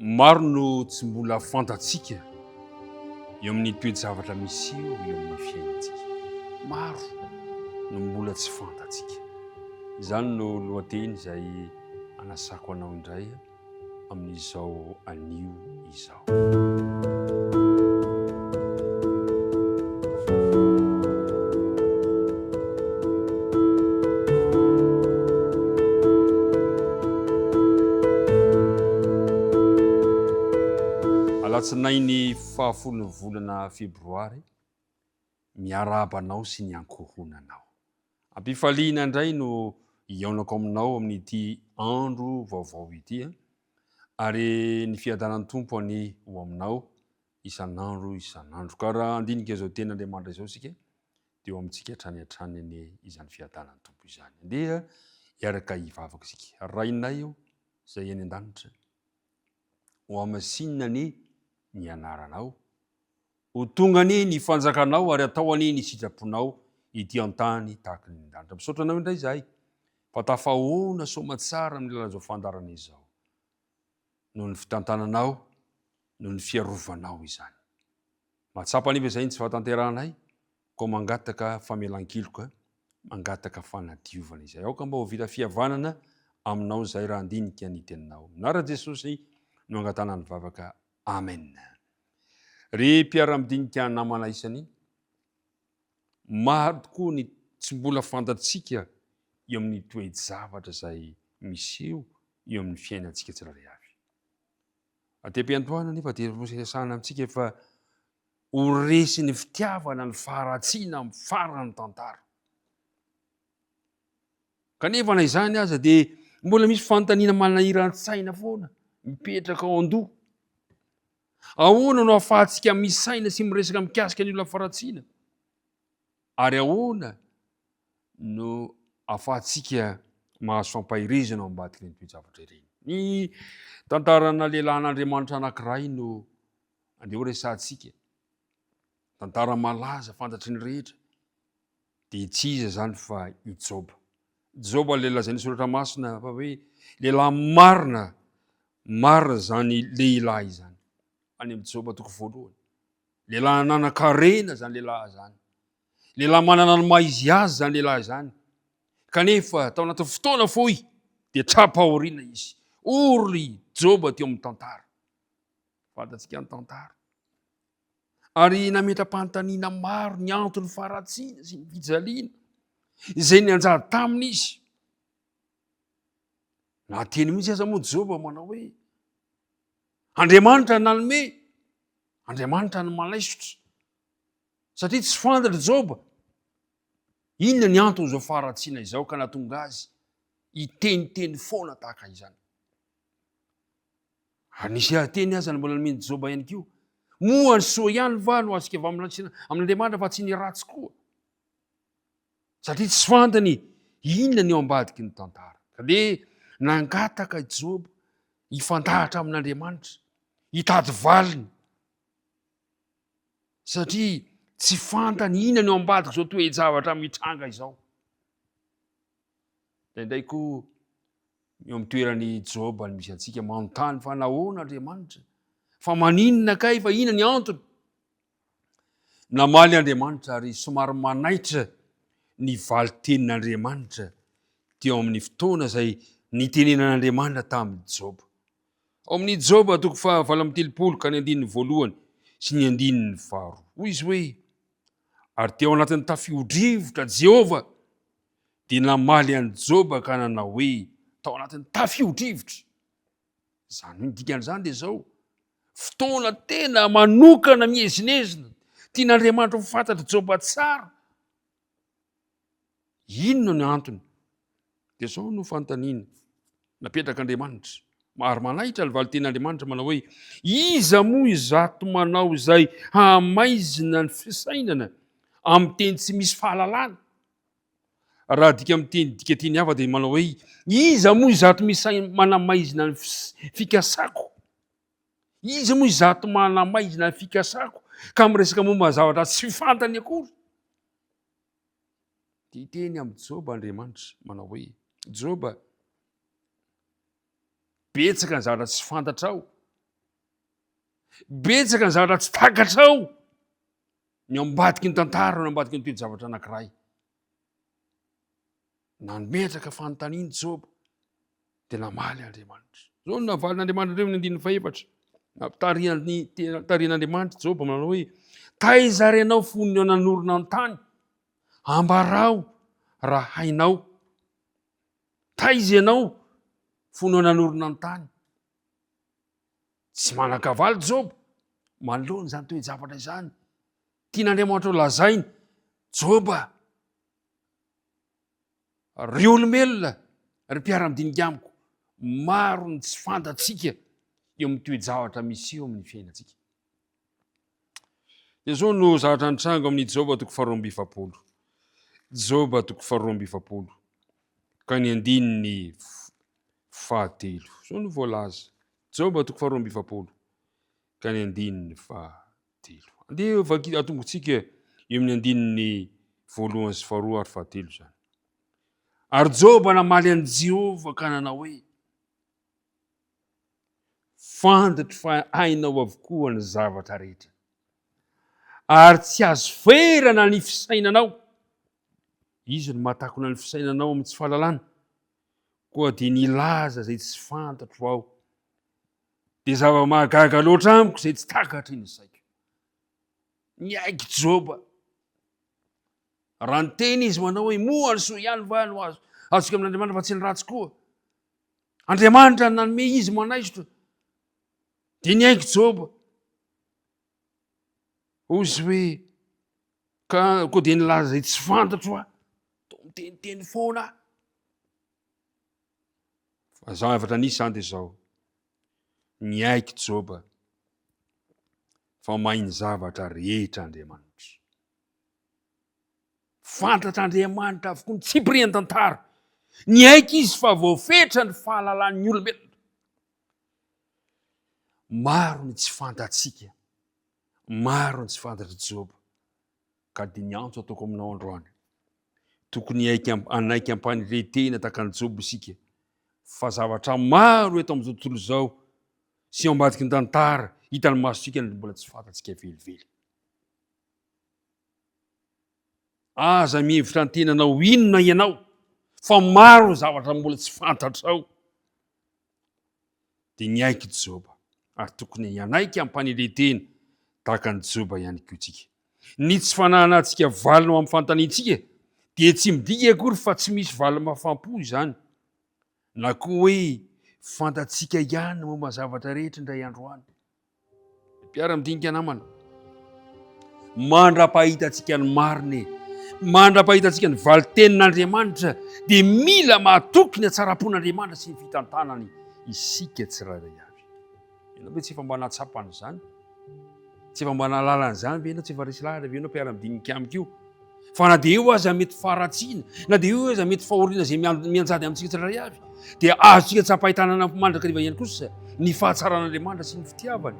Maro no tsy mbola fantatsika eo amin'ny toe-javatra misy eo amin'ny fiainantsika. Maro no mbola tsy fantatsika. Izany no lohateny izay anasako anao indray amin'izao anio izao. Alatsinainy fahafolo ny volana febroary, miarabanao sy ny ankohonanao. Ampifaliana indray no iaonako aminao amin'ity andro vaovao ity, ary ny fiadanan'ny tompo any ho aminao isan'andro isan'andro. Ka raha andinika izao ten'Andriamanitra izao sika, dia eo amintsika hatrany any izany fiadanan'ny tompo izany. Andeha hiaraka hivavaka sika. Rainay eo izay any an-danitra, ho amasinina ny anaranao, ho tonga ny fanjakanao ary atao any ny sitraponao ity an-tany tahaka ny an-danitra. Misaotra anao indray izahay fa tafahoana soamantsara amin'ny lalazao fandarana izao, noho ny fitantananao, noho ny fiarovanao izany. Mahatsapa aniva izay ny tsy fahatanteranay, ko mangataka famelan-keloka, mangataka fanadiovana izay. Aoka mba ho vita fihavanana aminao izay raha andinika ny teninao. Nara Jesosy no angatana ny vavaka. Amen. Ry mpiara-midinika namana isany, maro tokoa ny tsy mbola fantatsika eo amin'ny toe-javatra izay misy eo amin'ny fiainantsika tsirairay avy. Atem-piantohana nefa dia resahana amintsika fa ho resy ny fitiavana ny faharatsiana amin'ny farany tantara. Kanefa na izany aza dia mbola misy fanontaniana manahiran-tsaina foana mipetraka ao an-doha. Ahoana no ahafahantsika misaina sy miresaka mikasika ny olona faratsiana? Ary ahoana no ahafahantsika mahazo fampahirizana ao ambadika ny toe-javatra ireny? Ny tantarana lehilahin'Andriamanitra anankiray no andeha ho resahantsika. Tantara malaza fantatry ny rehetra. Dia tsy iza zany fa i Joba. Joba lehilahy lazain'ny soratra masina fa hoe lehilahy marina zany lehilahy izany. Any amin'ny Joba toko voalohany. Lehilahy nanan-karena zany lehilahy zany. Lehilahy manana ny maizy azy zany lehilahy zany. Kanefa tao anaty fotoana fohy dia trapa-aoriana izy. Ory Joba teo amin'ny tantara. Fantatsika ny tantara. Ary nametra-panontaniana maro ny antony faharatsiana sy ny fijaliana izay nianjady taminy izy. Na teny mihitsy aza moa Joba manao hoe Andriamanitra nanome, Andriamanitra ny malaisotra. Satria tsy fantatra Joba inona ny antony izao faharatsiana izao ka nahatonga azy hiteniteny foana tahaka izany. Ary nisy teny aza mbola nomeny Joba ihany koa. Moa ny soa ihany va no azontsika amin'Andriamanitra fa tsy ny ratsy koa. Satria tsy fantany inona ny ao ambadiky ny tantara. Ka dia nangataka Joba hifandahatra amin'Andriamanitra, hitady valiny. Satria tsy fantany inona ny ao ambadiky izao toe-javatra mitranga izao. Indray koa eo amin'ny toeran'ny Joba ny misy antsika manontany fa nahoana Andriamanitra? Fa maninona kay fa inona ny antony? Namaly Andriamanitra ary somary manaitra ny valitenin'Andriamanitra teo amin'ny fotoana izay nitenenan'Andriamanitra tamin'ny Joba. Ao amin'ny Joba toko 8 ka ny 1 sy ny 2. Hoy izy hoe, ary teo anatin'ny tafio-drivotra Jehova dia namaly an'i Joba ka nanao hoe, tao anatin'ny tafio-drivotra. Izany ny dikan'izany dia izao. Fotoana tena manokana miezinezina. Tian'Andriamanitra ho fantatra Joba tsara. Inona ny antony? Dia izao no fanontaniana napetraka Andriamanitra. Ary manaitra ny valiten'Andriamanitra manao hoe, iza moa izato manao izay hamaizina ny fisainana amin'ny teny tsy misy fahalalana? Raha dika amin'ny teny dika teny hafa dia manao hoe, iza moa izato manamaizina ny fikasako? Iza moa izato manamaizina ny fikasako ka miresaka momba zavatra tsy fantany akory? Dia teny amin'ny Joba Andriamanitra manao hoe, Joba, betsaka ny zavatra tsy fantatrao betsaka ny zavatra tsy takatrao ny ambadiky ny tantara no ambadiky ny toejavatra anankiray. Nametraka fanontaniany Joba dia namaly Andriamanitra. Zao no navalin'Andriamanitra reo ny 1:4. Tarian'Andriamanitra Joba manao hoe taiza renao fony eo nanorona ny tany, ambarao raha hainao. Taiza ianao fony eo nanorona ny tany. Tsy manan-kavaly Joba, manoloana izany toejavatra izany. Tian'Andriamanitra ho lazainy, Joba, ry olombelona, ry mpiara-midinika amiko, maro ny tsy fantatsika eo amin'ny toejavatra misy eo amin'ny fiainantsika. Dia zao no zavatra nitranga amin'ny Joba 2:7. Joba 2:7 ka ny 9:1. Zao no voalaza. Joba 2:7 ka ny 9:1. Andeha atombotsika eo amin'ny 9:1 sy 2 ary 7 zany. Ary Joba namaly an' Jehovah ka nanao hoe fantatro fa hainao avokoa ny zavatra rehetra, ary tsy azo ferana ny fisainanao. Izy no mahatakona ny fisainanao amin'ny tsy fahalalana, koa dia nilaza zay tsy fantatro aho. Dia zava-mahagaga loatra amiko zay tsy takatra iny saiko. Niaiky Joba. Raha ny teny izy manao hoe moa ny soa ihany va no azoko amin'Andriamanitra fa tsy ny ratsy koa. Andriamanitra nanome izy manaisitra. Dia niaiky Joba. Ozy hoe koa dia nilaza zay tsy fantatro aho. Toa miteniteny foana aho. Fa zavatra nisy zany dia zao. Niaiky Joba fa mahay ny zavatra rehetra Andriamanitra. Fantatr'Andriamanitra avokoa ny tsipiriany tantara. Niaiky izy fa voafetra ny fahalalan'ny olombelona. Maro ny tsy fantatsika, maro ny tsy fantatra Joba, ka dia ny antso ataoko aminao androany. Tokony anaiky ampaniretena tahaka ny Joba isika, fa zavatra maro eto amin'izao tontolo izao sy ao ambadiky ny tantara hita ny masontsika ny mbola tsy fantatsika velively. Aza mihevitra ny tenanao inona ianao, fa maro zavatra mbola tsy fantatrao. Dia niaiky Joba, ary tokony ianaiky ampaniretena tahaka ny Joba ihany koa tsika. Ny tsy fananantsika valina amin'ny fanontaniantsika dia tsy midika akory fa tsy misy valina mafampo izany, na koa hoe fantatsika ihany momba zavatra rehetra indray androany. Mpiara-midinika namana, mandra-pahitantsika ny marina, mandra-pahitantsika ny valitenin'Andriamanitra, dia mila mahatoky ny hatsara-pon'Andriamanitra sy ny fitantanany isika tsirairay avy. Ianao ve tsy efa mba nahatsapana izany? Tsy efa mba nahalala an'izany ve ianao? Tsy efa resy lahatra ve ianao mpiara-midinika amiko io? Fa na dia eo aza mety faharatsiana, na dia eo aza mety fahoriana zay mianjady amintsika tsirairay avy, dia azontsika tsapahitanana mandrakariva ihany kosa ny fahatsaran'Andriamanitra sy ny fitiavany.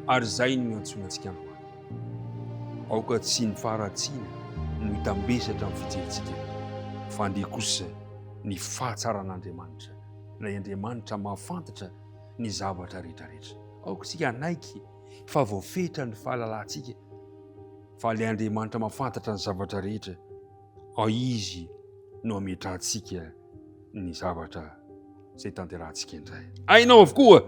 Ary zay no antsoina antsika androany. Aoka tsy ny faharatsiana no hitambesatra amin'ny fijerentsika, fa ndia kosa ny fahatsaran'Andriamanitra. Ilay Andriamanitra mahafantatra ny zavatra rehetrarehetra. Aoka tsika anaiky fa voafetra ny fahalalantsika, fa ilay Andriamanitra mahafantatra ny zavatra rehetra, ao izy no ametrahantsika ny zavatra izay tanterahantsika indray. Ainao avokoa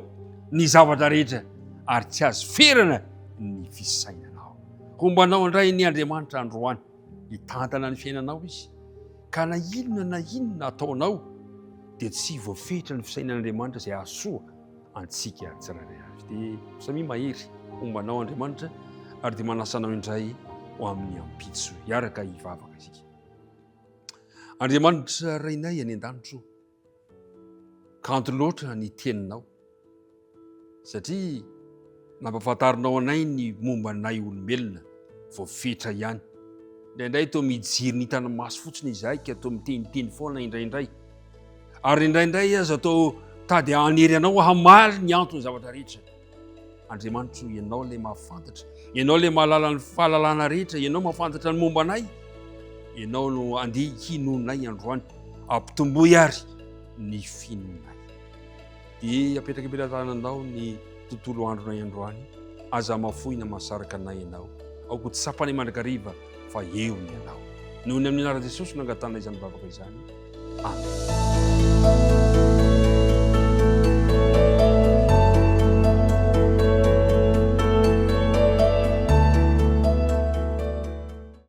ny zavatra rehetra ary tsy azo ferana ny fisainanao. Hombanao indray ny Andriamanitra androany, hitantana ny fiainanao izy, ka na inona ataonao dia tsy voafetra ny fisainan'Andriamanitra izay ahasoa antsika tsirairay avy. Dia samy mahery hombanao Andriamanitra ary dia manasanao indray ho amin'ny ampitso hiaraka hivavaka isika. Andriamanitra rainay any an-danitro, kanto loatra ny teninao, satria nampafantarinao anay ny momba anay olombelona voafetra ihany. Indraindray toa mijiry ny hitana maso fotsiny izahay ka toa miteniteny foana indraindray, ary indraindray aza atao tady hanery anao hamaly ny antony zavatra rehetra. Andriamanitra, ianao ilay mahafantatra, ianao ilay mahalala ny fahalalana rehetra, ianao mahafantatra ny momba anay, ianao no andeha hinonay androany, ampitomboy ary ny finonay. Dia apetraka ampelantananao ny tontolo andronay androany, aza mafoina masaraka anay ianao aoko tsy sapany mandrakariva fa eony ianao noho ny amin'ny anara jesosy nangatana izany vavaka izany amen.